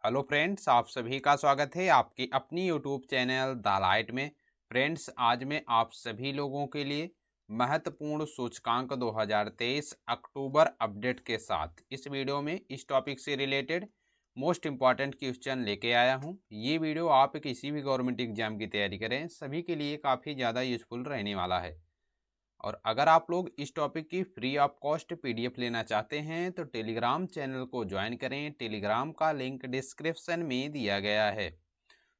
Hello friends, आप सभी का स्वागत है आपकी अपनी यूट्यूब चैनल द लाइट में। फ्रेंड्स, आज मैं आप सभी लोगों के लिए महत्वपूर्ण सूचकांक 2023 अक्टूबर अपडेट के साथ इस वीडियो में इस टॉपिक से रिलेटेड मोस्ट इम्पॉर्टेंट क्वेश्चन लेके आया हूं। ये वीडियो आप किसी भी गवर्नमेंट एग्जाम की तैयारी करें सभी के लिए काफ़ी ज़्यादा यूजफुल रहने वाला है। और अगर आप लोग इस टॉपिक की फ्री ऑफ कॉस्ट पीडीएफ लेना चाहते हैं तो टेलीग्राम चैनल को ज्वाइन करें। टेलीग्राम का लिंक डिस्क्रिप्शन में दिया गया है।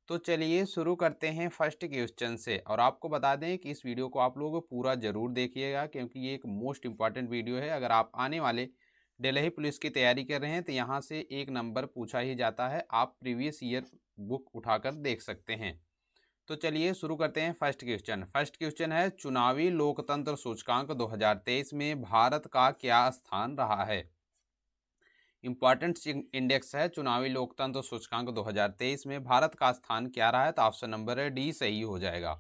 तो चलिए शुरू करते हैं फर्स्ट क्वेश्चन से। और आपको बता दें कि इस वीडियो को आप लोग पूरा ज़रूर देखिएगा क्योंकि ये एक मोस्ट इंपॉर्टेंट वीडियो है। अगर आप आने वाले दिल्ली पुलिस की तैयारी कर रहे हैं तो यहाँ से एक नंबर पूछा ही जाता है। आप प्रीवियस ईयर बुक उठाकर देख सकते हैं। तो चलिए शुरू करते हैं फर्स्ट क्वेश्चन। फर्स्ट क्वेश्चन है, चुनावी लोकतंत्र सूचकांक 2023 में भारत का क्या स्थान रहा है। इंपॉर्टेंट इंडेक्स है चुनावी लोकतंत्र सूचकांक 2023 में भारत का स्थान क्या रहा है। तो ऑप्शन नंबर है डी सही हो जाएगा।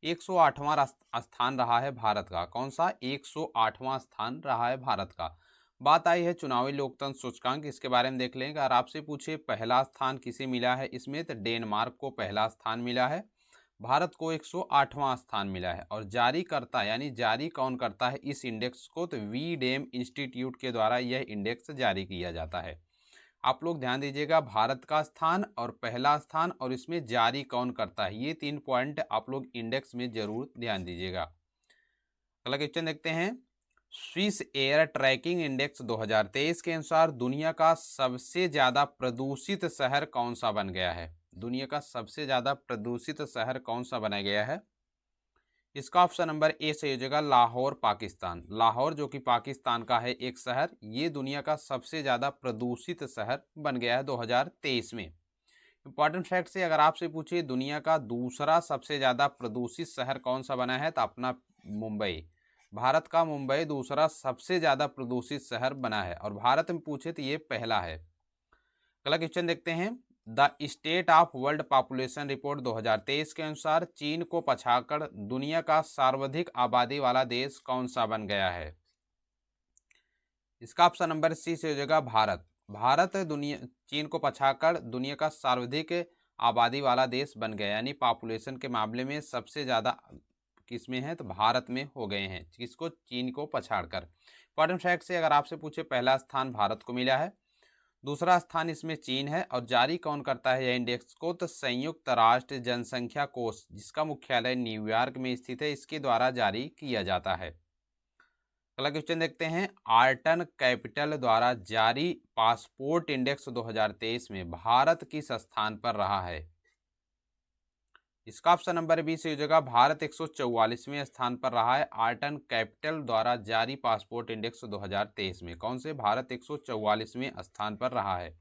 108वां स्थान रहा है भारत का। कौन सा? 108वां स्थान रहा है भारत का। बात आई है चुनावी लोकतंत्र सूचकांक, इसके बारे में देख लेंगे। अगर आपसे पूछे पहला स्थान किसे मिला है इसमें, तो डेनमार्क को पहला स्थान मिला है। भारत को 108वां स्थान मिला है। और जारी करता यानी जारी कौन करता है इस इंडेक्स को, तो वी डेम इंस्टीट्यूट के द्वारा यह इंडेक्स जारी किया जाता है। आप लोग ध्यान दीजिएगा, भारत का स्थान और पहला स्थान और इसमें जारी कौन करता है, ये 3 पॉइंट आप लोग इंडेक्स में जरूर ध्यान दीजिएगा। अगला क्वेश्चन देखते हैं। स्विस एयर ट्रैकिंग इंडेक्स 2023 के अनुसार दुनिया का सबसे ज्यादा प्रदूषित शहर कौन सा बन गया है। दुनिया का सबसे ज्यादा प्रदूषित शहर कौन सा बना गया है। इसका ऑप्शन नंबर ए सही हो जाएगा, लाहौर पाकिस्तान। लाहौर जो कि पाकिस्तान का है एक शहर, ये दुनिया का सबसे ज्यादा प्रदूषित शहर बन गया है 2023 में। इंपॉर्टेंट फैक्ट से अगर आपसे पूछे दुनिया का दूसरा सबसे ज्यादा प्रदूषित शहर कौन सा बना है, तो अपना मुंबई। भारत का मुंबई दूसरा सबसे ज्यादा प्रदूषित शहर बना है। और भारत में पूछे तो ये पहला है। अगला क्वेश्चन देखते हैं। The state of world population report 2023 के अनुसार चीन को पछाकर दुनिया का सर्वाधिक आबादी वाला देश कौन सा बन गया है। इसका ऑप्शन नंबर सी से हो जाएगा, भारत। भारत दुनिया चीन को पछाकर दुनिया का सर्वाधिक आबादी वाला देश बन गया, यानी पॉपुलेशन के मामले में सबसे ज़्यादा किसमें है, तो भारत में हो गए हैं। किसको? चीन को पछाड़कर। इंपॉर्टेंट फैक्ट से अगर आपसे पूछे पहला स्थान भारत को मिला है, दूसरा स्थान इसमें चीन है। और जारी कौन करता है यह इंडेक्स को, तो संयुक्त राष्ट्र जनसंख्या कोष, जिसका मुख्यालय न्यूयॉर्क में स्थित है, इसके द्वारा जारी किया जाता है। अगला क्वेश्चन देखते हैं। आर्टन कैपिटल द्वारा जारी पासपोर्ट इंडेक्स 2023 में भारत किस स्थान पर रहा है। इसका ऑप्शन नंबर बी से हो जाएगा, भारत 144वें स्थान पर रहा है आर्टन कैपिटल द्वारा जारी पासपोर्ट इंडेक्स 2023 में। कौन से? भारत 144वें स्थान पर रहा है।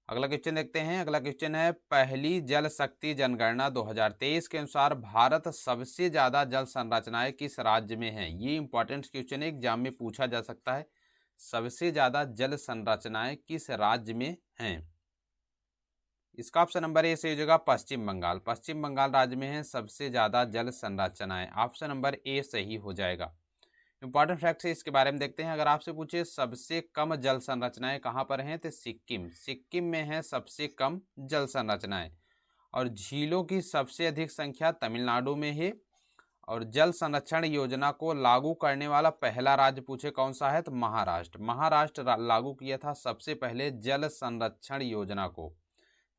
अगला क्वेश्चन देखते हैं। अगला क्वेश्चन है, पहली जल शक्ति जनगणना 2023 के अनुसार भारत सबसे ज्यादा जल संरचनाएं किस राज्य में है। ये इंपॉर्टेंट क्वेश्चन एग्जाम में पूछा जा सकता है। सबसे ज्यादा जल संरचनाएं किस राज्य में हैं। इसका ऑप्शन नंबर ए से हो जाएगा, पश्चिम बंगाल। पश्चिम बंगाल राज्य में है सबसे ज्यादा जल संरचनाएं। ऑप्शन नंबर ए सही हो जाएगा। इंपॉर्टेंट फैक्ट है इसके बारे में देखते हैं। अगर आपसे पूछे सबसे कम जल संरचनाएं कहाँ पर हैं, तो सिक्किम। सिक्किम में है सबसे कम जल संरचनाएं। और झीलों की सबसे अधिक संख्या तमिलनाडु में है। और जल संरक्षण योजना को लागू करने वाला पहला राज्य पूछे कौन सा है, तो महाराष्ट्र। महाराष्ट्र लागू किया था सबसे पहले जल संरक्षण योजना को।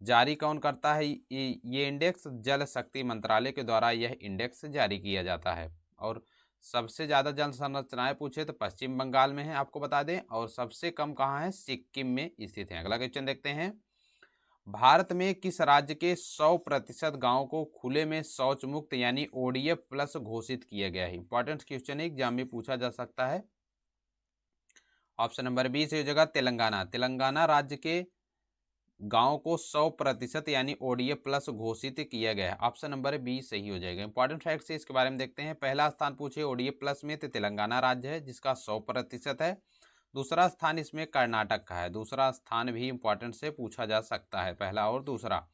जारी कौन करता है ये इंडेक्स? जल शक्ति मंत्रालय के द्वारा यह इंडेक्स जारी किया जाता है। और सबसे ज़्यादा जल संरचनाएं पूछे तो पश्चिम बंगाल में है, आपको बता दें। और सबसे कम कहाँ है? सिक्किम में स्थित है। अगला क्वेश्चन देखते हैं। भारत में किस राज्य के 100% गाँव को खुले में शौच मुक्त यानी ओडीएफ प्लस घोषित किया गया है। इंपॉर्टेंट क्वेश्चन है, एग्जाम में पूछा जा सकता है। ऑप्शन नंबर बी से हो जाएगा, तेलंगाना। तेलंगाना राज्य के गांव को 100% यानी ओडीएफ प्लस घोषित किया गया है। ऑप्शन नंबर बी सही हो जाएगा। इंपॉर्टेंट फैक्ट से इसके बारे में देखते हैं। पहला स्थान पूछे ओडीएफ प्लस में तो तेलंगाना राज्य है जिसका 100% है। दूसरा स्थान इसमें कर्नाटक का है। दूसरा स्थान भी इंपॉर्टेंट से पूछा जा सकता है, पहला और दूसरा,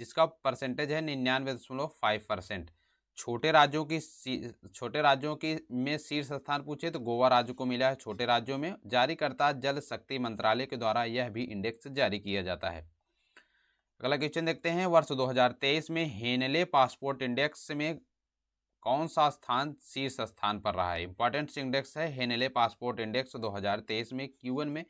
जिसका परसेंटेज है 99.5%। छोटे राज्यों की में शीर्ष स्थान पूछे तो गोवा राज्य को मिला है छोटे राज्यों में। जारी करता जल शक्ति मंत्रालय के द्वारा यह भी इंडेक्स जारी किया जाता है। अगला क्वेश्चन देखते हैं, वर्ष 2023 में हेनले पासपोर्ट इंडेक्स में कौन सा स्थान शीर्ष स्थान पर रहा है? इंपॉर्टेंट इंडेक्स है हेनले पासपोर्ट इंडेक्स 2023 में Q1 में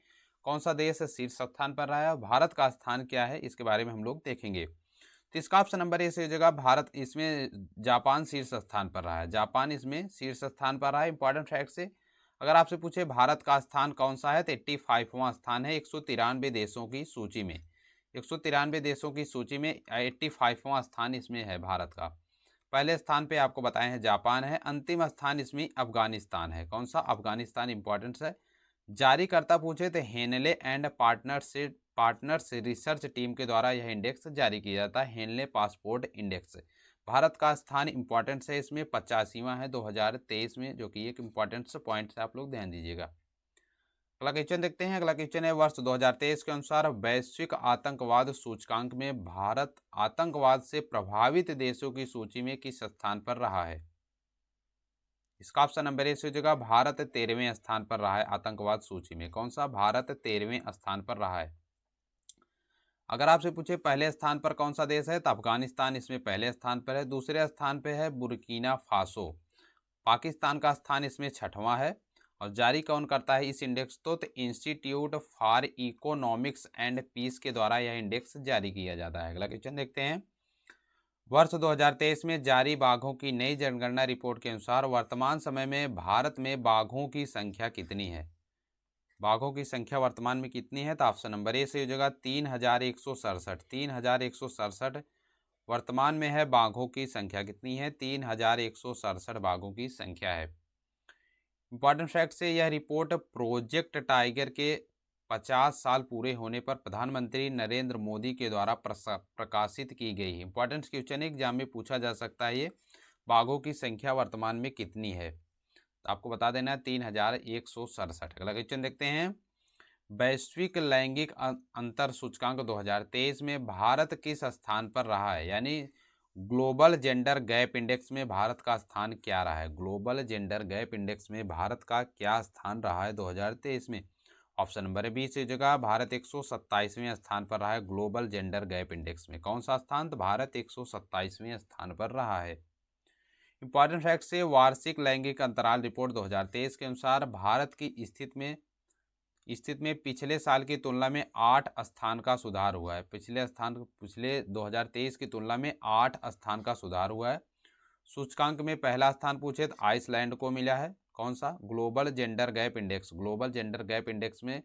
कौन सा देश शीर्ष स्थान पर रहा है? भारत का स्थान क्या है, इसके बारे में हम लोग देखेंगे। तो इसका ऑप्शन नंबर ए सही जगह भारत, इसमें जापान शीर्ष स्थान पर रहा है। जापान इसमें शीर्ष स्थान पर रहा है। इंपॉर्टेंट फैक्ट से अगर आपसे पूछे भारत का स्थान कौन सा है, तो 85वां स्थान है 193 देशों की सूची में। 193 देशों की सूची में 85वां स्थान इसमें है भारत का। पहले स्थान पे आपको बताए हैं जापान है, अंतिम स्थान इसमें अफगानिस्तान है। कौन सा? अफगानिस्तान इंपॉर्टेंट है। जारीकर्ता पूछे तो Henley and partners research team के द्वारा यह इंडेक्स जारी किया जाता है, हेनले पासपोर्ट इंडेक्स। भारत का स्थान इंपॉर्टेंट है, इसमें 85वां है 2023 में, जो कि एक इंपॉर्टेंट पॉइंट है, आप लोग ध्यान दीजिएगा। अगला क्वेश्चन देखते हैं। अगला क्वेश्चन है, वर्ष 2023 के अनुसार वैश्विक आतंकवाद सूचकांक में भारत आतंकवाद से प्रभावित देशों की सूची में किस स्थान पर रहा है? इसका ऑप्शन नंबर ए से हो जाएगा भारत 13वें स्थान पर रहा है आतंकवाद सूची में। कौन सा? भारत 13वें स्थान पर रहा है। अगर आपसे पूछे पहले स्थान पर कौन सा देश है, तो अफगानिस्तान इसमें पहले स्थान पर है। दूसरे स्थान पर है बुर्किना फासो। पाकिस्तान का स्थान इसमें 6वां है। और जारी कौन करता है इस इंडेक्स तो institute for economics and peace के द्वारा यह इंडेक्स जारी किया जाता है। अगला क्वेश्चन देखते हैं, वर्ष 2023 में जारी बाघों की नई जनगणना रिपोर्ट के अनुसार वर्तमान समय में भारत में बाघों की संख्या कितनी है? बाघों की संख्या वर्तमान में कितनी है? तो ऑप्शन नंबर ए से हो जाएगा 3167। 3167 वर्तमान में है। बाघों की संख्या कितनी है? 3167 बाघों की संख्या है। इंपॉर्टेंट फैक्ट से यह रिपोर्ट प्रोजेक्ट टाइगर के 50 साल पूरे होने पर प्रधानमंत्री नरेंद्र मोदी के द्वारा प्रकाशित की गई है। इंपॉर्टेंट क्वेश्चन एग्जाम में पूछा जा सकता है, ये बाघों की संख्या वर्तमान में कितनी है, तो आपको बता देना है 3167। अगला क्वेश्चन देखते हैं, वैश्विक लैंगिक अंतर सूचकांक 2023 में भारत किस स्थान पर रहा है? यानी ग्लोबल जेंडर गैप इंडेक्स में भारत का स्थान क्या रहा है? ग्लोबल जेंडर गैप इंडेक्स में भारत का क्या स्थान रहा है 2023 में? ऑप्शन नंबर बी से जगह भारत 127वें स्थान पर रहा है ग्लोबल जेंडर गैप इंडेक्स में। कौन सा स्थान? तो भारत 127वें स्थान पर रहा है। इंपॉर्टेंट फैक्ट से वार्षिक लैंगिक अंतराल रिपोर्ट 2023 के अनुसार भारत की स्थिति में पिछले साल की तुलना में 8 स्थान का सुधार हुआ है। पिछले 2023 की तुलना में 8 स्थान का सुधार हुआ है। सूचकांक में पहला स्थान पूछे तो आइसलैंड को मिला है। कौन सा? Global gender gap index. Global gender gap index में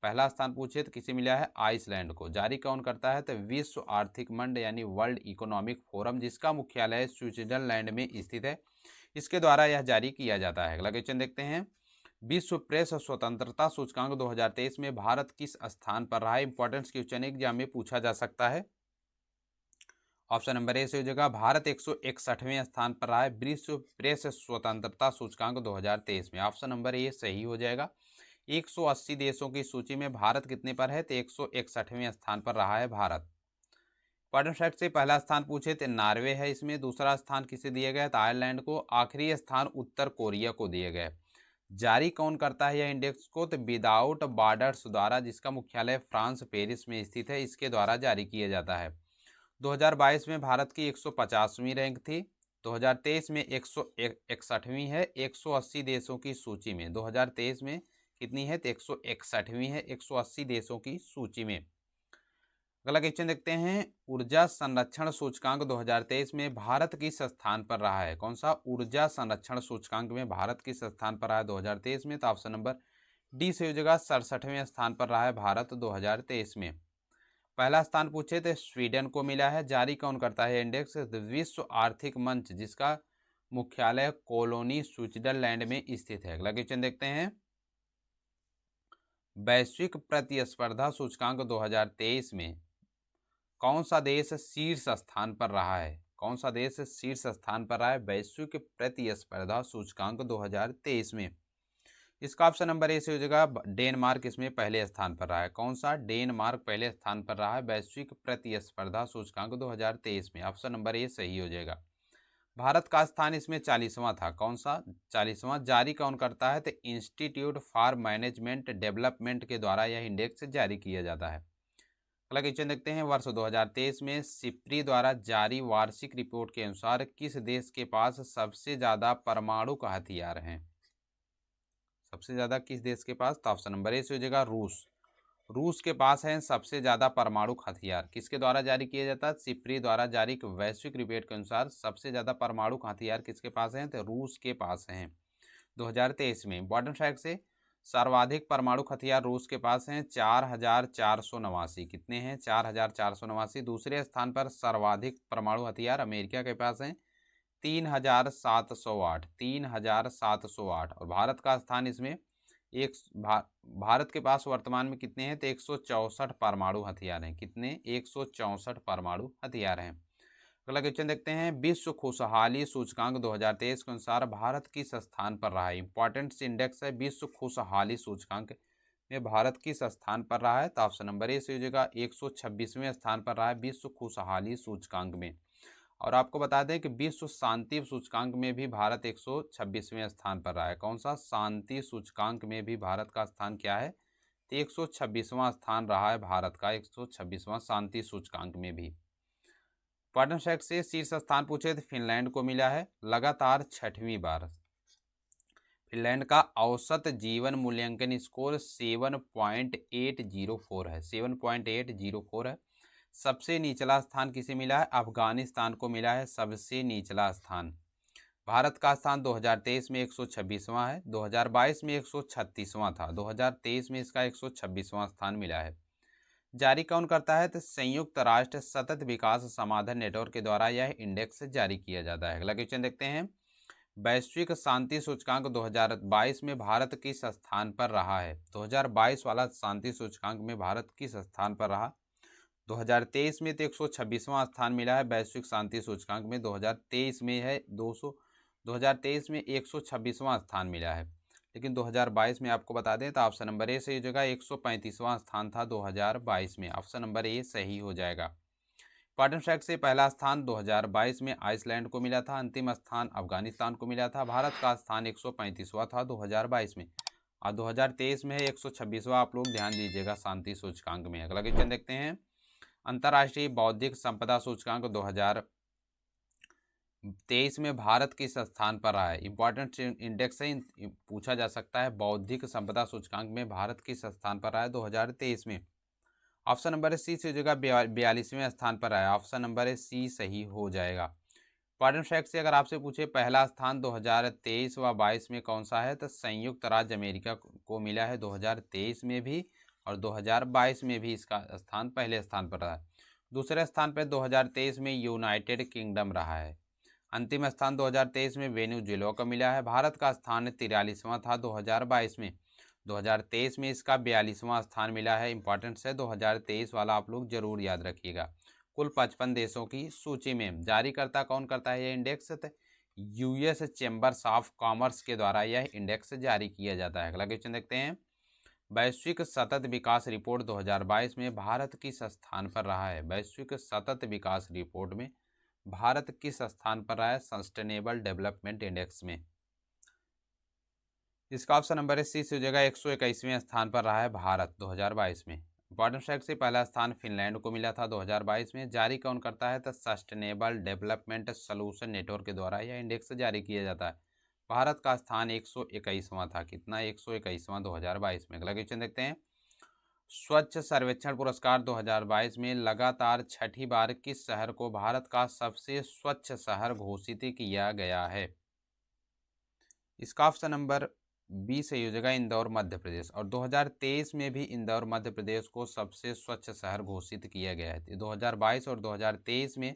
पहला स्थान पूछे तो किसे मिला है? आइसलैंड को। जारी कौन करता है? तो विश्व आर्थिक मंच यानी वर्ल्ड इकोनॉमिक फोरम, जिसका मुख्यालय स्विट्जरलैंड में स्थित है, इसके द्वारा यह जारी किया जाता है। अगला क्वेश्चन देखते हैं, विश्व प्रेस स्वतंत्रता सूचकांक 2023 में भारत किस स्थान पर रहा है? इंपॉर्टेंट क्वेश्चन एग्जाम में पूछा जा सकता है। ऑप्शन नंबर ए से हो जाएगा भारत 161वें स्थान पर रहा है विश्व प्रेस स्वतंत्रता सूचकांक 2023 में। ऑप्शन नंबर ए सही हो जाएगा। 180 देशों की सूची में भारत कितने पर है? तो 161वें स्थान पर रहा है भारत। इंपॉर्टेंट फैक्ट से पहला स्थान पूछे तो नॉर्वे है इसमें। दूसरा स्थान किसे दिया गया? तो आयरलैंड को। आखिरी स्थान उत्तर कोरिया को दिए गए। जारी कौन करता है यह इंडेक्स को? तो विदाउट बॉर्डर्स द्वारा, जिसका मुख्यालय फ्रांस पेरिस में स्थित है, इसके द्वारा जारी किया जाता है। 2022 में भारत की 150वीं रैंक थी। 2023 में 161वीं है 180 देशों की सूची में। 2023 में कितनी है? तो 161वीं है 180 देशों की सूची में। अगला क्वेश्चन देखते हैं, ऊर्जा संरक्षण सूचकांक 2023 में भारत किस स्थान पर रहा है? कौन सा? ऊर्जा संरक्षण सूचकांक में भारत किस स्थान पर रहा है 2023 में? तो ऑप्शन नंबर डी से हो जाएगा 67वें स्थान पर रहा है भारत 2023 में। पहला स्थान पूछे तो स्वीडन को मिला है। जारी कौन करता है इंडेक्स? विश्व आर्थिक मंच, जिसका मुख्यालय कोलोनी स्विट्जरलैंड में स्थित है। अगला क्वेश्चन देखते हैं, वैश्विक प्रतिस्पर्धा सूचकांक 2023 में कौन सा देश शीर्ष स्थान पर रहा है? कौन सा देश शीर्ष स्थान पर रहा है वैश्विक प्रतिस्पर्धा सूचकांक 2023 में? इसका ऑप्शन नंबर ए से हो जाएगा डेनमार्क इसमें पहले स्थान पर रहा है। कौन सा? डेनमार्क पहले स्थान पर रहा है वैश्विक प्रतिस्पर्धा सूचकांक 2023 में। ऑप्शन नंबर ए सही हो जाएगा। भारत का स्थान इसमें 40वां था। कौन सा? 40वां। जारी कौन करता है? तो इंस्टीट्यूट फॉर मैनेजमेंट डेवलपमेंट के द्वारा यह इंडेक्स जारी किया जाता है। अगला क्वेश्चन देखते हैं, वर्ष 2023 में सिप्री द्वारा जारी वार्षिक रिपोर्ट के अनुसार किस देश के पास सबसे ज्यादा परमाणु का हथियार है? सबसे ज्यादा किस देश के पास? तो ऑप्शन नंबर ए से हो जाएगा रूस। रूस के पास है सबसे ज्यादा परमाणु हथियार। किसके द्वारा जारी किया जाता है? सिप्री द्वारा जारी एक वैश्विक रिपोर्ट के अनुसार सबसे ज्यादा परमाणु हथियार किसके पास है? तो रूस के पास है 2023 में। इंपॉर्टेंट फैक्ट से, सर्वाधिक परमाणु हथियार रूस के पास हैं 4489। कितने हैं? 4489। दूसरे स्थान पर सर्वाधिक परमाणु हथियार अमेरिका के पास हैं 3708। 3708। और भारत का स्थान इसमें एक भारत के पास वर्तमान में कितने हैं? तो 164 परमाणु हथियार हैं। कितने? 164 परमाणु हथियार हैं। अगला क्वेश्चन देखते हैं, विश्व खुशहाली सूचकांक 2023 के अनुसार भारत किस स्थान पर रहा है? इंपॉर्टेंट इंडेक्स है विश्व खुशहाली सूचकांक में भारत किस स्थान पर रहा है? तो ऑप्शन नंबर ए से हो जाएगा 126वें स्थान पर रहा है विश्व खुशहाली सूचकांक में। और आपको बता दें कि विश्व शांति सूचकांक में भी भारत 126वें स्थान पर रहा है। कौन सा? शांति सूचकांक में भी भारत का स्थान क्या है? तो 126वां स्थान रहा है भारत का, 126वां शांति सूचकांक में भी। इंपॉर्टेंट फैक्ट से शीर्ष स्थान पूछे तो फिनलैंड को मिला है लगातार 6वीं बार। फिनलैंड का औसत जीवन मूल्यांकन स्कोर 7.804 है, 7.804 है। सबसे निचला स्थान किसे मिला है? अफगानिस्तान को मिला है सबसे निचला स्थान। भारत का स्थान 2023 में 126वां है, 2022 में 136वां था, 2023 में इसका 126वां स्थान मिला है। जारी कौन करता है? तो संयुक्त राष्ट्र सतत विकास समाधान नेटवर्क के द्वारा यह इंडेक्स जारी किया जाता है। अगला क्वेश्चन देखते हैं, वैश्विक शांति सूचकांक 2022 में भारत किस स्थान पर रहा है? 2022 वाला शांति सूचकांक में भारत किस स्थान पर रहा? 2023 में तो 126वां स्थान मिला है वैश्विक शांति सूचकांक में, 2023 में है 2023 में 126वां स्थान मिला है। लेकिन 2022 में आपको बता दें तो ऑप्शन नंबर ए सही हो जाएगा, 135वां स्थान था 2022 में। ऑप्शन नंबर ए सही हो जाएगा। इंपॉर्टेंट फैक्ट से पहला स्थान 2022 में आइसलैंड को मिला था, अंतिम स्थान अफगानिस्तान को मिला था। भारत का स्थान 135वां था 2022 में और 2023 में है 126वां। आप लोग ध्यान दीजिएगा शांति सूचकांक में। अगला क्वेश्चन देखते हैं, अंतर्राष्ट्रीय बौद्धिक संपदा सूचकांक 2023 में भारत किस स्थान पर रहा है? इंपॉर्टेंट इंडेक्स है, पूछा जा सकता है बौद्धिक संपदा सूचकांक में भारत किस स्थान पर रहा है 2023 में? ऑप्शन नंबर सी से जगह 42वें स्थान पर रहा है। ऑप्शन नंबर सी सही हो जाएगा। इंपॉर्टेंट फैक्ट से अगर आपसे पूछे पहला स्थान 2023 व 22 में कौन सा है? तो संयुक्त राज्य अमेरिका को मिला है 2023 में भी और 2022 में भी इसका स्थान पहले स्थान पर रहा है। दूसरे स्थान पर 2023 में यूनाइटेड किंगडम रहा है। अंतिम स्थान 2023 में वेनेजुएला को मिला है। भारत का स्थान 43वां था 2022 में, 2023 में इसका 42वां स्थान मिला है। इंपॉर्टेंट है 2023 वाला आप लोग जरूर याद रखिएगा। कुल 55 देशों की सूची में जारीकर्ता कौन करता है यह index? US chambers of commerce के द्वारा यह इंडेक्स जारी किया जाता है। अगला क्वेश्चन देखते हैं, वैश्विक सतत विकास रिपोर्ट 2022 में भारत किस स्थान पर रहा है? वैश्विक सतत विकास रिपोर्ट में भारत किस स्थान पर रहा है सस्टेनेबल डेवलपमेंट इंडेक्स में? इसका ऑप्शन नंबर सी से हो जाएगा, 121वें स्थान पर रहा है भारत 2022 में। इंपॉर्टेंट फैक्ट से पहला स्थान फिनलैंड को मिला था 2022 में। जारी कौन करता है? तो सस्टेनेबल डेवलपमेंट सॉल्यूशन नेटवर्क के द्वारा यह इंडेक्स जारी किया जाता है। भारत का स्थान 121वां था। कितना? 121वां 2022 में। अगला क्वेश्चन देखते हैं, स्वच्छ सर्वेक्षण पुरस्कार 2022 में लगातार 6ठी बार किस शहर को भारत का सबसे स्वच्छ शहर घोषित किया गया है? इसका ऑप्शन नंबर बी सही हो जाएगा, इंदौर मध्य प्रदेश। और 2023 में भी इंदौर मध्य प्रदेश को सबसे स्वच्छ शहर घोषित किया गया है। 2022 और 2023 में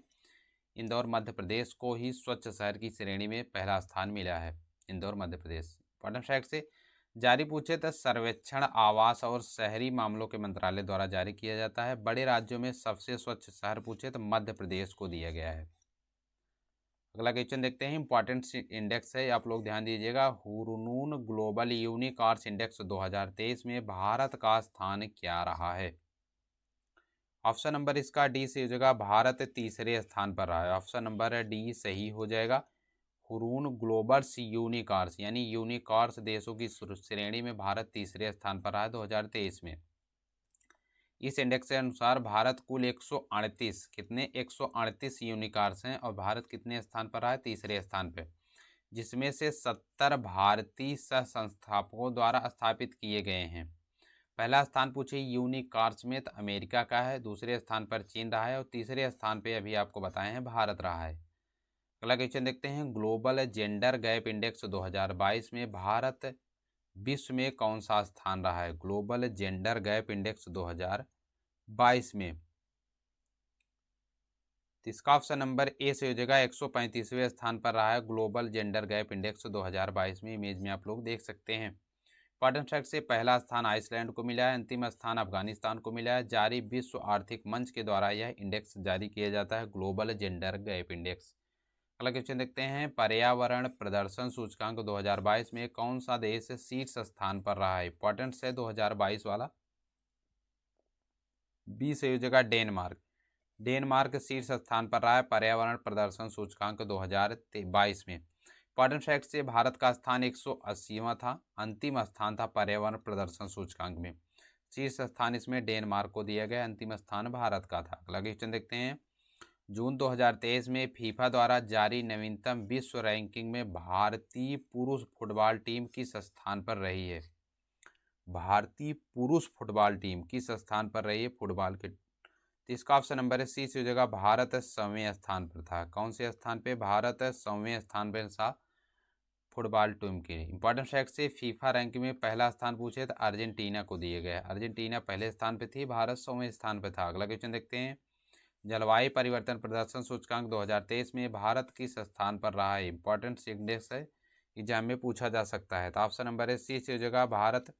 इंदौर मध्य प्रदेश को ही स्वच्छ शहर की श्रेणी में पहला स्थान मिला है, इंदौर मध्य प्रदेश। इंपॉर्टेंट फैक्ट से जारी पूछे तो सर्वेक्षण आवास और शहरी मामलों के मंत्रालय द्वारा जारी किया जाता है। बड़े राज्यों में सबसे स्वच्छ शहर पूछे तो मध्य प्रदेश को दिया गया है। अगला क्वेश्चन देखते हैं, इंपॉर्टेंट इंडेक्स है, आप लोग ध्यान दीजिएगा। हुरनून ग्लोबल यूनिकॉर्न्स इंडेक्स 2023 में भारत का स्थान क्या रहा है? ऑप्शन नंबर इसका डी से हो जाएगा, भारत तीसरे स्थान पर रहा है। ऑप्शन नंबर डी सही हो जाएगा। हुरून ग्लोबल्स यूनिकॉर्न्स यानी यूनिकॉर्न्स देशों की श्रेणी में भारत तीसरे स्थान पर रहा है 2023 में। इस इंडेक्स के अनुसार भारत कुल 138 कितने 138 यूनिकॉर्न्स हैं और भारत कितने स्थान पर रहा है? तीसरे स्थान पे, जिसमें से 70 भारतीय सह संस्थापकों द्वारा स्थापित किए गए हैं। पहला स्थान पूछे यूनिकॉर्न्स में तो अमेरिका का है, दूसरे स्थान पर चीन रहा है और तीसरे स्थान पे अभी आपको बताए हैं भारत रहा है। अगला क्वेश्चन देखते हैं, ग्लोबल जेंडर गैप इंडेक्स 2022 में भारत विश्व में कौन सा स्थान रहा है? ग्लोबल जेंडर गैप इंडेक्स 2022 में, तो इसका ऑप्शन नंबर ए से हो जाएगा। 135वें स्थान पर रहा है ग्लोबल जेंडर गैप इंडेक्स 2022 में। इमेज में आप लोग देख सकते हैं। इंपॉर्टेंट फैक्ट से पहला स्थान आइसलैंड को मिला है, अंतिम स्थान अफगानिस्तान को मिला है। जारी विश्व आर्थिक मंच के द्वारा यह इंडेक्स जारी किया जाता है, ग्लोबल जेंडर गैप इंडेक्स। अगला क्वेश्चन देखते हैं, पर्यावरण प्रदर्शन सूचकांक 2022 में कौन सा देश शीर्ष स्थान पर रहा है? इंपॉर्टेंट है 2022 वाला। बी से हो जाएगा डेनमार्क। डेनमार्क शीर्ष स्थान पर रहा है पर्यावरण प्रदर्शन सूचकांक 2022 में। इंपॉर्टेंट फैक्ट से भारत का स्थान 180वां था, अंतिम स्थान था पर्यावरण प्रदर्शन सूचकांक में। शीर्ष स्थान इसमें डेनमार्क को दिया गया, अंतिम स्थान भारत का था। अगला क्वेश्चन देखते हैं, जून 2023 में फीफा द्वारा जारी नवीनतम विश्व रैंकिंग में भारतीय पुरुष फुटबॉल टीम किस स्थान पर रही है? भारतीय पुरुष फुटबॉल टीम किस स्थान पर रही है फुटबॉल के? तो इसका ऑप्शन नंबर है सी से हो जाएगा, भारत 100वें स्थान पर था। कौन से स्थान पे? भारत 100वें स्थान पर था फुटबॉल टीम के। इंपॉर्टेंट फैक्ट से फीफा रैंकिंग में पहला स्थान पूछे तो अर्जेंटीना को दिए गए। अर्जेंटीना पहले स्थान पे थी, भारत 100वें स्थान पर था। अगला क्वेश्चन देखते हैं, जलवायु परिवर्तन प्रदर्शन सूचकांक 2023 में भारत किस स्थान पर रहा है? इंपॉर्टेंट इंडेक्स है, एग्जाम में पूछा जा सकता है। तो ऑप्शन नंबर है सी से हो जाएगा, भारत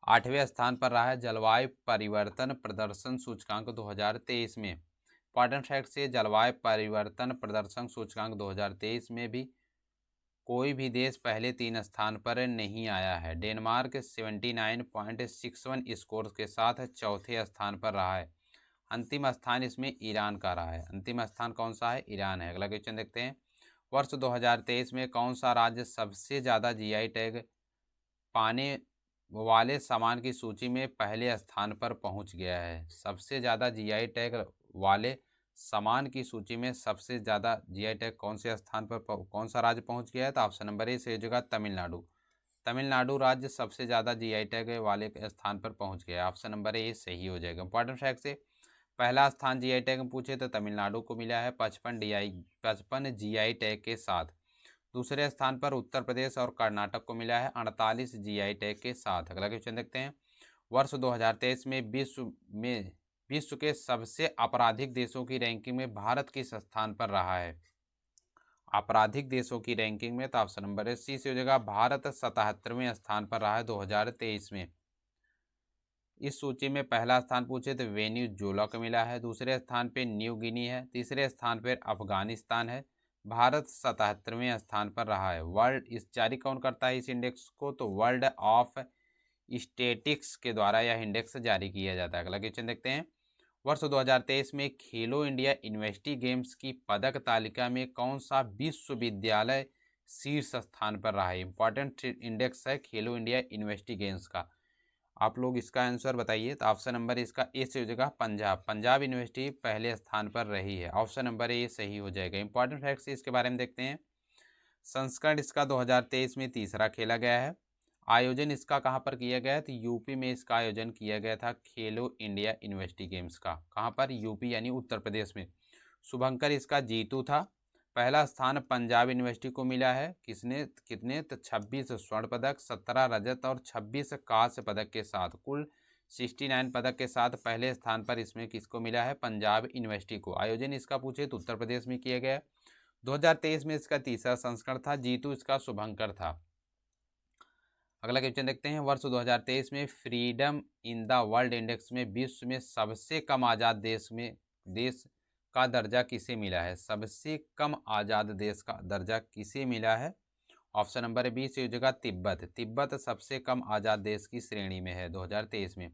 8वें स्थान पर रहा है जलवायु परिवर्तन प्रदर्शन सूचकांक 2023 में। इंपॉर्टेंट फैक्ट से जलवायु परिवर्तन प्रदर्शन सूचकांक 2023 में भी कोई भी देश पहले 3 स्थान पर नहीं आया है। डेनमार्क 79.61 स्कोर के साथ चौथे स्थान पर रहा है। अंतिम स्थान इसमें ईरान का रहा है। अंतिम स्थान कौन सा है? ईरान है। अगला क्वेश्चन देखते हैं, वर्ष 2023 में कौन सा राज्य सबसे ज़्यादा जीआई टैग पाने वाले सामान की सूची में पहले स्थान पर पहुंच गया है? सबसे ज़्यादा जीआई टैग वाले सामान की सूची में सबसे ज़्यादा जीआई टैग कौन से स्थान पर कौन सा राज्य पहुंच गया है? तो ऑप्शन नंबर ए से हो जाएगा तमिलनाडु। तमिलनाडु राज्य सबसे ज़्यादा जीआई टैग वाले स्थान पर पहुंच गया है। ऑप्शन नंबर ए सही हो जाएगा। इंपॉर्टेंट फैक्ट से पहला स्थान जीआई टैग में पूछे तो तमिलनाडु को मिला है 55 जीआई टैग के साथ। दूसरे स्थान पर उत्तर प्रदेश और कर्नाटक को मिला है 48 जीआई टैग के साथ। अगला क्वेश्चन देखते हैं, वर्ष 2023 में विश्व के सबसे आपराधिक देशों की रैंकिंग में भारत किस स्थान पर रहा है? आपराधिक देशों की रैंकिंग में तो ऑप्शन नंबर है सी से हो जाएगा, भारत 77वें स्थान पर रहा है 2023 में। इस सूची में पहला स्थान पूछे तो वेनेजुएला को मिला है, दूसरे स्थान पे न्यू गिनी है, तीसरे स्थान पर अफगानिस्तान है। भारत 77वें स्थान पर रहा है। वर्ल्ड इस जारी कौन करता है इस इंडेक्स को? तो वर्ल्ड ऑफ स्टेटिक्स के द्वारा यह इंडेक्स जारी किया जाता है। अगला क्वेश्चन देखते हैं, वर्ष 2023 में खेलो इंडिया यूनिवर्सिटी गेम्स की पदक तालिका में कौन सा विश्वविद्यालय शीर्ष स्थान पर रहा है? इंपॉर्टेंट इंडेक्स है खेलो इंडिया यूनिवर्सिटी गेम्स का। आप लोग इसका आंसर बताइए। तो ऑप्शन नंबर इसका ए से हो जाएगा, पंजाब यूनिवर्सिटी पहले स्थान पर रही है। ऑप्शन नंबर ए सही हो जाएगा। इंपॉर्टेंट फैक्ट्स इसके बारे में देखते हैं, संस्करण इसका 2023 में तीसरा खेला गया है। आयोजन इसका कहाँ पर किया गया है? तो यूपी में इसका आयोजन किया गया था खेलो इंडिया यूनिवर्सिटी गेम्स का। कहाँ पर? यूपी यानी उत्तर प्रदेश में। शुभंकर इसका जीतू था। पहला स्थान पंजाब यूनिवर्सिटी को मिला है। कितने? तो 26 स्वर्ण पदक, 17 रजत और 26 कांस्य पदक के साथ कुल 69 पदक के साथ पहले स्थान पर इसमें किसको मिला है? पंजाब यूनिवर्सिटी को। आयोजन इसका पूछे तो उत्तर प्रदेश में किया गया। 2023 में इसका तीसरा संस्करण था। जीतू इसका शुभंकर था। अगला क्वेश्चन देखते हैं, वर्ष 2023 में freedom in the world index में विश्व में सबसे कम आज़ाद देश का दर्जा किसे मिला है? सबसे कम आज़ाद देश का दर्जा किसे मिला है? ऑप्शन नंबर बी से हो जाएगा तिब्बत। तिब्बत सबसे कम आज़ाद देश की श्रेणी में है 2023 में।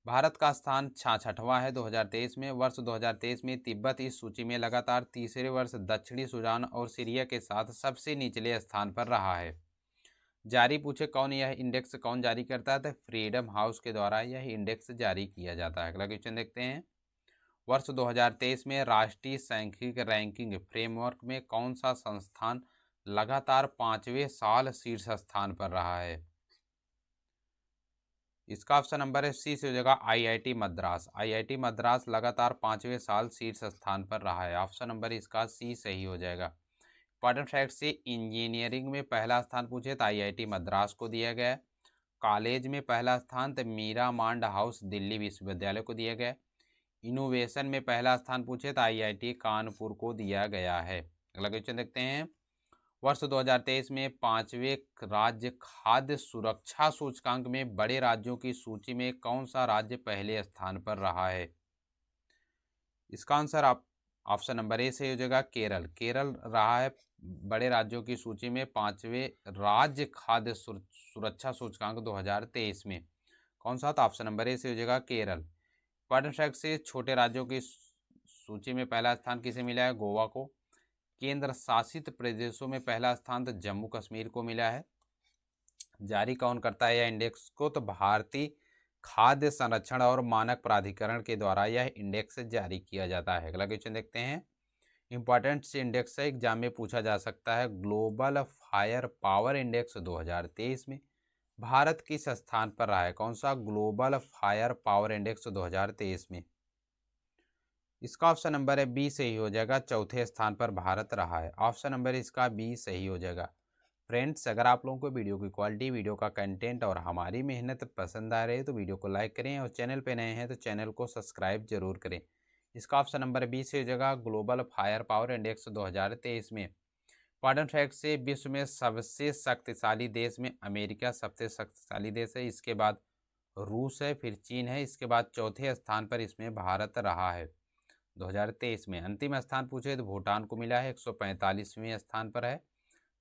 भारत का स्थान 66वां है 2023 में। वर्ष 2023 में तिब्बत इस सूची में लगातार तीसरे वर्ष दक्षिणी सूडान और सीरिया के साथ सबसे निचले स्थान पर रहा है। जारी पूछे कौन, यह इंडेक्स कौन जारी करता है, तो फ्रीडम हाउस के द्वारा यह इंडेक्स जारी किया जाता है। अगला क्वेश्चन देखते हैं। वर्ष 2023 में राष्ट्रीय सांख्यिकी रैंकिंग फ्रेमवर्क में कौन सा संस्थान लगातार 5वें साल शीर्ष स्थान पर रहा है? इसका ऑप्शन नंबर है सी से हो जाएगा आईआईटी मद्रास। आईआईटी मद्रास लगातार 5वें साल शीर्ष स्थान पर रहा है। ऑप्शन नंबर इसका सी सही हो जाएगा। इंपॉर्टेंट फैक्ट से इंजीनियरिंग में पहला स्थान पूछे तो आईआईटी मद्रास को दिया गया है। कॉलेज में पहला स्थान तो मीरा मांड हाउस दिल्ली विश्वविद्यालय को दिया गया है। इनोवेशन में पहला स्थान पूछे तो आईआईटी कानपुर को दिया गया है। अगला क्वेश्चन देखते हैं। वर्ष 2023 में 5वें राज्य खाद्य सुरक्षा सूचकांक में बड़े राज्यों की सूची में कौन सा राज्य पहले स्थान पर रहा है? इसका आंसर आप ऑप्शन नंबर ए से हो जाएगा केरल। केरल रहा है बड़े राज्यों की सूची में 5वें राज्य खाद्य सुरक्षा सूचकांक 2023 में। कौन सा? तो ऑप्शन नंबर ए से हो जाएगा केरल। इंपॉर्टेंट फैक्ट से छोटे राज्यों की सूची में पहला स्थान किसे मिला है? गोवा को। केंद्र शासित प्रदेशों में पहला स्थान तो जम्मू कश्मीर को मिला है। जारी कौन करता है यह इंडेक्स को? तो भारतीय खाद्य संरक्षण और मानक प्राधिकरण के द्वारा यह इंडेक्स जारी किया जाता है। अगला क्वेश्चन देखते हैं। इंपॉर्टेंट से इंडेक्स है, एग्जाम में पूछा जा सकता है। ग्लोबल फायर पावर इंडेक्स 2023 में भारत किस स्थान पर रहा है? कौन सा? ग्लोबल फायर पावर इंडेक्स 2023 में। इसका ऑप्शन नंबर है बी सही हो जाएगा। चौथे स्थान पर भारत रहा है। ऑप्शन नंबर इसका बी सही हो जाएगा। फ्रेंड्स, अगर आप लोगों को वीडियो की क्वालिटी, वीडियो का कंटेंट और हमारी मेहनत पसंद आ रही है तो वीडियो को लाइक करें और चैनल पे नए हैं तो चैनल को सब्सक्राइब जरूर करें। इसका ऑप्शन नंबर बी से हो जाएगा। ग्लोबल फायर पावर इंडेक्स 2023 में इंपॉर्टेंट फैक्ट से विश्व में सबसे शक्तिशाली देश में अमेरिका सबसे शक्तिशाली देश है, इसके बाद रूस है, फिर चीन है, इसके बाद चौथे स्थान पर इसमें भारत रहा है 2023 में। अंतिम स्थान पूछे तो भूटान को मिला है, 145वें स्थान पर है।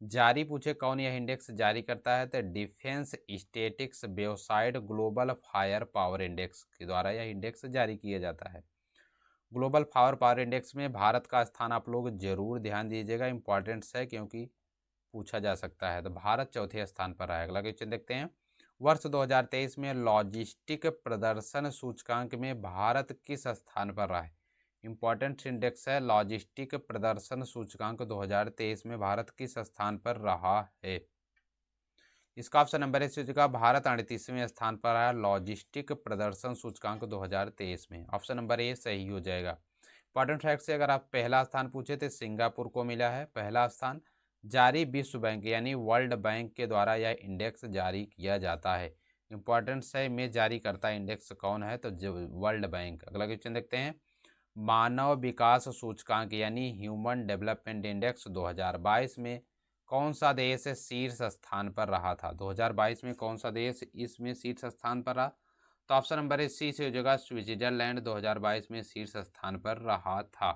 जारी पूछे कौन यह इंडेक्स जारी करता है? तो defence statics website Global Firepower index के द्वारा यह इंडेक्स जारी किया जाता है। ग्लोबल फायर पावर इंडेक्स में भारत का स्थान आप लोग जरूर ध्यान दीजिएगा, इंपॉर्टेंट्स है क्योंकि पूछा जा सकता है। तो भारत चौथे स्थान पर है। अगला क्वेश्चन देखते हैं। वर्ष 2023 में लॉजिस्टिक प्रदर्शन सूचकांक में भारत किस स्थान पर रहा है? इंपॉर्टेंट इंडेक्स है लॉजिस्टिक प्रदर्शन सूचकांक 2023 में भारत किस स्थान पर रहा है? इसका ऑप्शन नंबर इस सूची का भारत 38वें स्थान पर है लॉजिस्टिक प्रदर्शन सूचकांक 2023 में। ऑप्शन नंबर ए सही हो जाएगा। इंपॉर्टेंट फैक्ट से अगर आप पहला स्थान पूछे तो सिंगापुर को मिला है पहला स्थान। जारी विश्व बैंक यानी वर्ल्ड बैंक के द्वारा यह इंडेक्स जारी किया जाता है। इंपॉर्टेंस है में जारी करता इंडेक्स कौन है? तो वर्ल्ड बैंक। अगला क्वेश्चन देखते हैं। मानव विकास सूचकांक यानी ह्यूमन डेवलपमेंट इंडेक्स 2022 में कौन सा देश शीर्ष स्थान पर रहा था? 2022 में कौन सा देश इसमें शीर्ष स्थान पर रहा? तो ऑप्शन नंबर सी से हो जाएगा स्विट्जरलैंड 2022 में शीर्ष स्थान पर रहा था।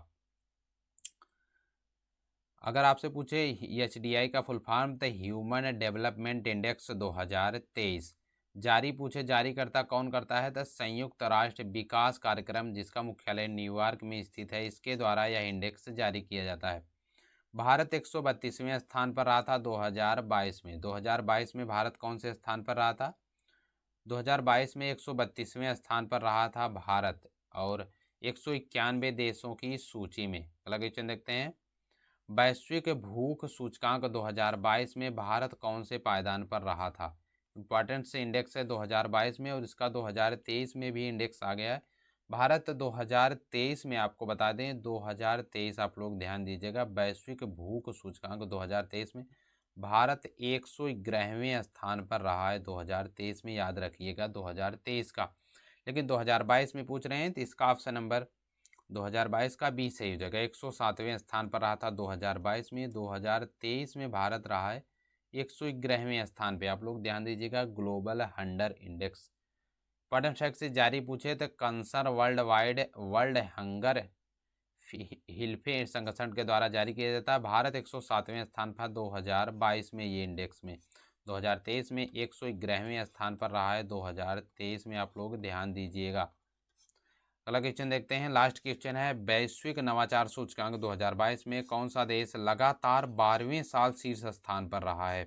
अगर आपसे पूछे एचडीआई का फुल फॉर्म तो ह्यूमन डेवलपमेंट इंडेक्स 2023 जारी पूछे जारी करता कौन करता है? तो संयुक्त राष्ट्र विकास कार्यक्रम जिसका मुख्यालय न्यूयॉर्क में स्थित है, इसके द्वारा यह इंडेक्स जारी किया जाता है। भारत 132वें स्थान पर रहा था 2022 में। 2022 में भारत कौन से स्थान पर रहा था? 2022 में 132वें स्थान पर रहा था भारत और 191 देशों की सूची में। अगला क्वेश्चन देखते हैं। वैश्विक भूख सूचकांक 2022 में भारत कौन से पायदान पर रहा था? इंपॉर्टेंट से इंडेक्स है 2022 में और इसका 2023 में भी इंडेक्स आ गया है। भारत 2023 में आपको बता दें 2023 आप लोग ध्यान दीजिएगा वैश्विक भूख सूचकांक 2023 में भारत 111वें स्थान पर रहा है 2023 में, याद रखिएगा 2023 का। लेकिन 2022 में पूछ रहे हैं तो इसका ऑप्शन नंबर 2022 का बी सही हो जाएगा। 107वें स्थान पर रहा था 2022 में। 2023 में भारत रहा है 111वें स्थान पे। आप लोग ध्यान दीजिएगा global hunger index. Important fact से जारी पूछे तो कंसर्न वर्ल्ड हंगर हिल्फे संगठन के द्वारा जारी किया जाता है। भारत 107वें स्थान पर 2022 में ये इंडेक्स में। 2023 में 111वें स्थान पर रहा है 2023 में, आप लोग ध्यान दीजिएगा। अगला क्वेश्चन देखते हैं। लास्ट क्वेश्चन है वैश्विक नवाचार सूचकांक 2022 में कौन सा देश लगातार 12वें साल शीर्ष स्थान पर रहा है?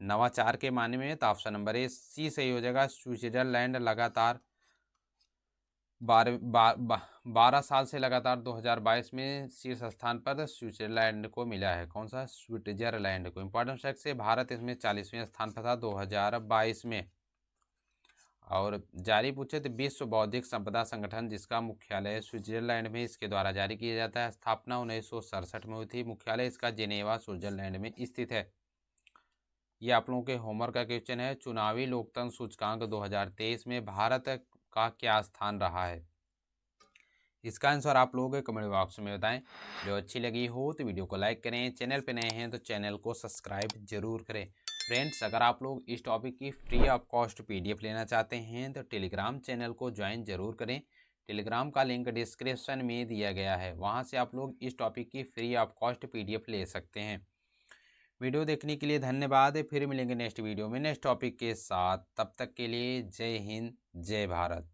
नवाचार के मायने में तो ऑप्शन नंबर ए सी सही हो जाएगा। स्विट्जरलैंड लगातार 12 साल से लगातार 2022 में शीर्ष स्थान पर स्विट्जरलैंड को मिला है। कौन सा? स्विट्जरलैंड को। इंपॉर्टेंट फैक्ट से भारत इसमें 40वें स्थान पर था 2022 में। और जारी पूछे तो विश्व बौद्धिक संपदा संगठन, जिसका मुख्यालय स्विट्जरलैंड में, इसके द्वारा जारी किया जाता है। स्थापना 1967 में हुई थी। मुख्यालय इसका जिनेवा स्विट्जरलैंड में स्थित है। ये आप लोगों के होमवर्क का क्वेश्चन है। चुनावी लोकतंत्र सूचकांक 2023 में भारत का क्या स्थान रहा है? इसका आंसर आप लोगों के कमेंट बॉक्स में बताएं। वीडियो अच्छी लगी हो तो वीडियो को लाइक करें, चैनल पे नए हैं तो चैनल को सब्सक्राइब जरूर करें। फ्रेंड्स, अगर आप लोग इस टॉपिक की फ्री ऑफ कॉस्ट पीडीएफ लेना चाहते हैं तो टेलीग्राम चैनल को ज्वाइन जरूर करें। टेलीग्राम का लिंक डिस्क्रिप्शन में दिया गया है, वहाँ से आप लोग इस टॉपिक की फ्री ऑफ कॉस्ट पीडीएफ ले सकते हैं। वीडियो देखने के लिए धन्यवाद। फिर मिलेंगे नेक्स्ट वीडियो में नेक्स्ट टॉपिक के साथ। तब तक के लिए जय हिंद, जय भारत।